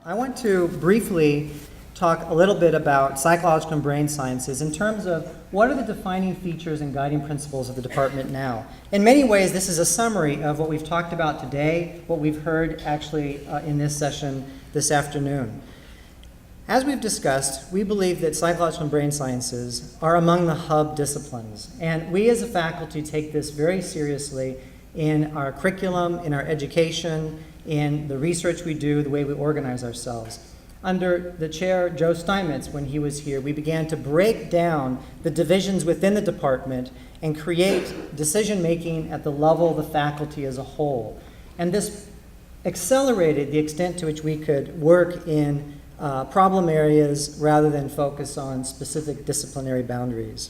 I want to briefly talk a little bit about psychological and brain sciences in terms of what are the defining features and guiding principles of the department now. In many ways, this is a summary of what we've talked about today, what we've heard actually in this session this afternoon. As we've discussed, we believe that psychological and brain sciences are among the hub disciplines, and we as a faculty take this very seriously in our curriculum, in our education, in the research we do, the way we organize ourselves. Under the chair, Joe Steinmetz, when he was here, we began to break down the divisions within the department and create decision-making at the level of the faculty as a whole. And this accelerated the extent to which we could work in problem areas rather than focus on specific disciplinary boundaries.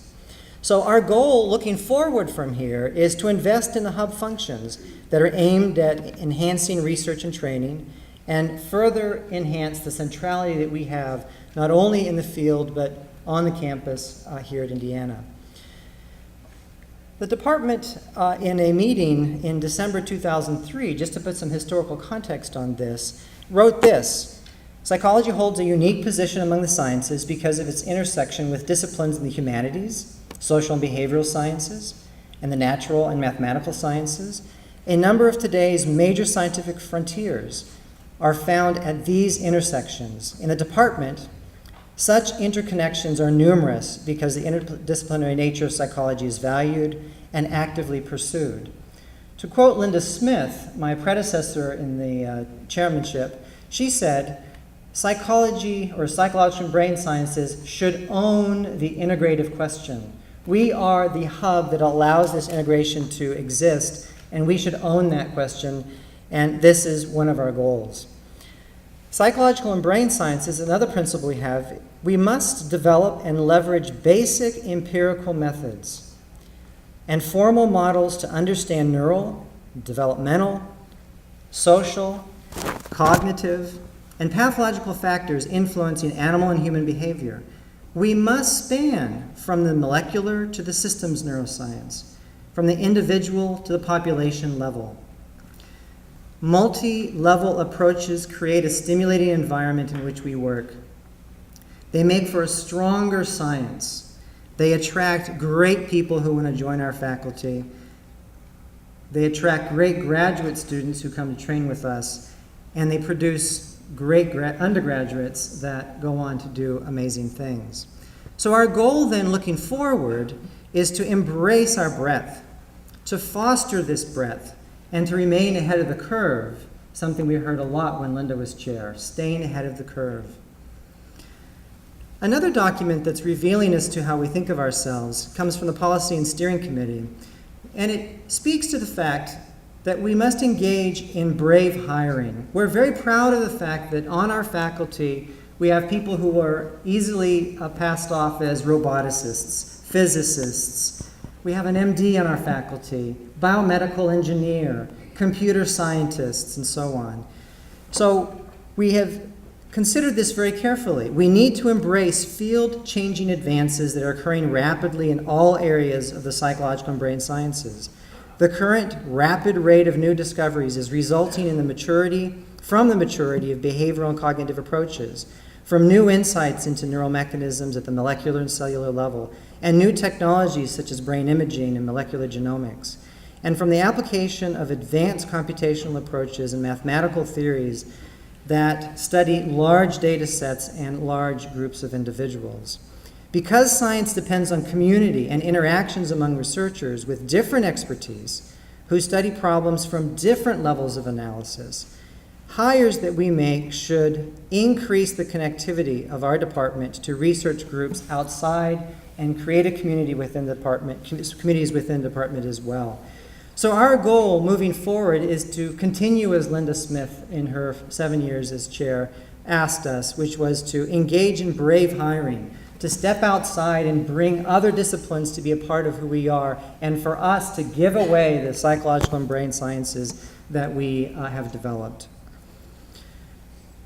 So our goal looking forward from here is to invest in the hub functions that are aimed at enhancing research and training and further enhance the centrality that we have not only in the field but on the campus here at Indiana. The department in a meeting in December 2003, just to put some historical context on this, wrote this: "Psychology holds a unique position among the sciences because of its intersection with disciplines in the humanities, social and behavioral sciences, and the natural and mathematical sciences. A number of today's major scientific frontiers are found at these intersections. In the department, such interconnections are numerous because the interdisciplinary nature of psychology is valued and actively pursued." To quote Linda Smith, my predecessor in the chairmanship, she said, "Psychology or psychological and brain sciences should own the integrative question. We are the hub that allows this integration to exist, and we should own that question, and this is one of our goals." Psychological and brain sciences, another principle we have, we must develop and leverage basic empirical methods and formal models to understand neural, developmental, social, cognitive, and pathological factors influencing animal and human behavior. We must span from the molecular to the systems neuroscience, from the individual to the population level. Multi-level approaches create a stimulating environment in which we work. They make for a stronger science. They attract great people who want to join our faculty. They attract great graduate students who come to train with us, and they produce great undergraduates that go on to do amazing things. So our goal then looking forward is to embrace our breadth, to foster this breadth, and to remain ahead of the curve, something we heard a lot when Linda was chair, staying ahead of the curve. Another document that's revealing as to how we think of ourselves comes from the Policy and Steering Committee, and it speaks to the fact that we must engage in brave hiring. We're very proud of the fact that on our faculty, we have people who are easily passed off as roboticists, physicists. We have an MD on our faculty, biomedical engineer, computer scientists, and so on. So we have considered this very carefully. We need to embrace field-changing advances that are occurring rapidly in all areas of the psychological and brain sciences. The current rapid rate of new discoveries is resulting in the maturity of behavioral and cognitive approaches, from new insights into neural mechanisms at the molecular and cellular level, and new technologies such as brain imaging and molecular genomics, and from the application of advanced computational approaches and mathematical theories that study large data sets and large groups of individuals. Because science depends on community and interactions among researchers with different expertise who study problems from different levels of analysis, hires that we make should increase the connectivity of our department to research groups outside and create a community within the department, communities within the department as well. So our goal moving forward is to continue as Linda Smith in her 7 years as chair asked us, which was to engage in brave hiring, to step outside and bring other disciplines to be a part of who we are, and for us to give away the psychological and brain sciences that we have developed.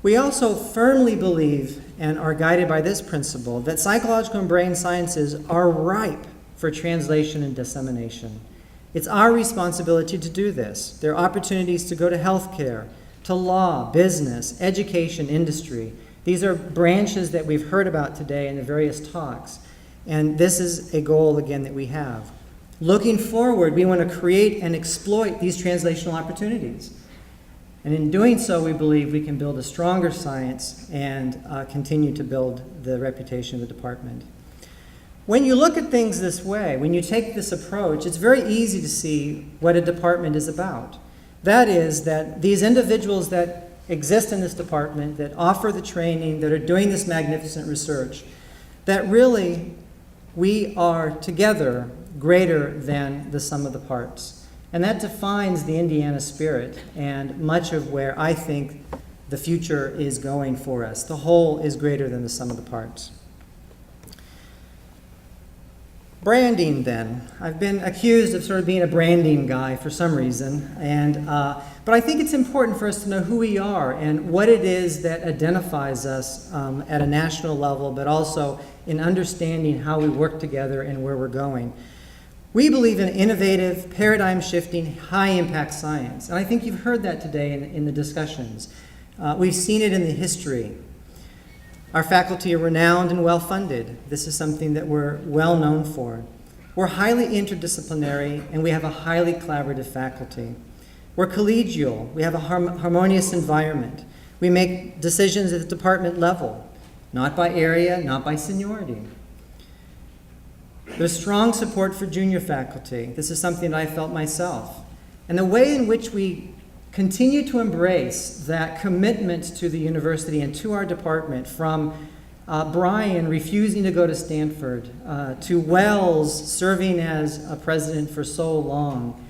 We also firmly believe and are guided by this principle that psychological and brain sciences are ripe for translation and dissemination. It's our responsibility to do this. There are opportunities to go to healthcare, to law, business, education, industry. These are branches that we've heard about today in the various talks. And this is a goal, again, that we have. Looking forward, we want to create and exploit these translational opportunities. And in doing so, we believe we can build a stronger science and continue to build the reputation of the department. When you look at things this way, when you take this approach, it's very easy to see what a department is about. That is that these individuals that exist in this department, that offer the training, that are doing this magnificent research, that really we are together greater than the sum of the parts. And that defines the Indiana spirit and much of where I think the future is going for us. The whole is greater than the sum of the parts. Branding, then. I've been accused of sort of being a branding guy for some reason, but I think it's important for us to know who we are and what it is that identifies us at a national level, but also in understanding how we work together and where we're going. We believe in innovative, paradigm-shifting, high-impact science, and I think you've heard that today in the discussions. We've seen it in the history. Our faculty are renowned and well-funded. This is something that we're well known for. We're highly interdisciplinary, and we have a highly collaborative faculty. We're collegial. We have a harmonious environment. We make decisions at the department level, not by area, not by seniority. There's strong support for junior faculty. This is something that I felt myself. And the way in which we continue to embrace that commitment to the university and to our department, from Bryan refusing to go to Stanford, to Wells serving as a president for so long.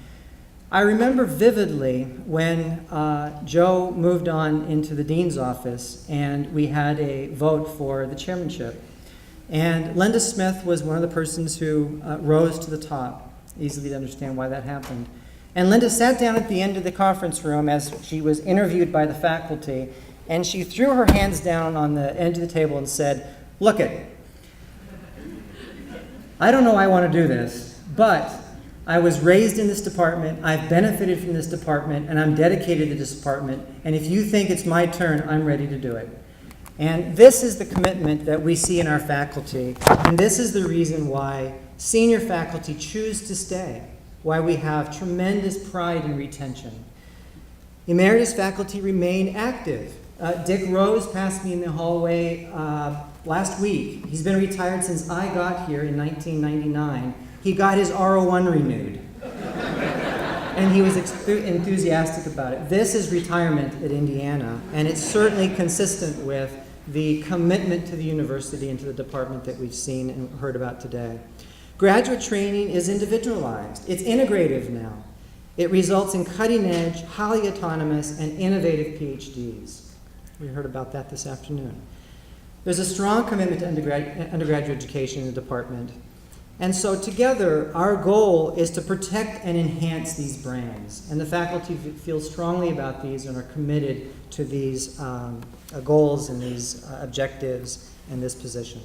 I remember vividly when Joe moved on into the dean's office and we had a vote for the chairmanship. And Linda Smith was one of the persons who rose to the top. Easily to understand why that happened. And Linda sat down at the end of the conference room as she was interviewed by the faculty, and she threw her hands down on the edge of the table and said, "Look it, I don't know I want to do this, but I was raised in this department, I've benefited from this department, and I'm dedicated to this department, and if you think it's my turn, I'm ready to do it." And this is the commitment that we see in our faculty, and this is the reason why senior faculty choose to stay, why we have tremendous pride in retention. Emeritus faculty remain active. Dick Rose passed me in the hallway last week. He's been retired since I got here in 1999. He got his R01 renewed. And he was enthusiastic about it. This is retirement at Indiana, and it's certainly consistent with the commitment to the university and to the department that we've seen and heard about today. Graduate training is individualized. It's integrative now. It results in cutting-edge, highly autonomous, and innovative PhDs. We heard about that this afternoon. There's a strong commitment to undergraduate education in the department. And so together, our goal is to protect and enhance these brands. And the faculty feel strongly about these and are committed to these goals and these objectives and this position.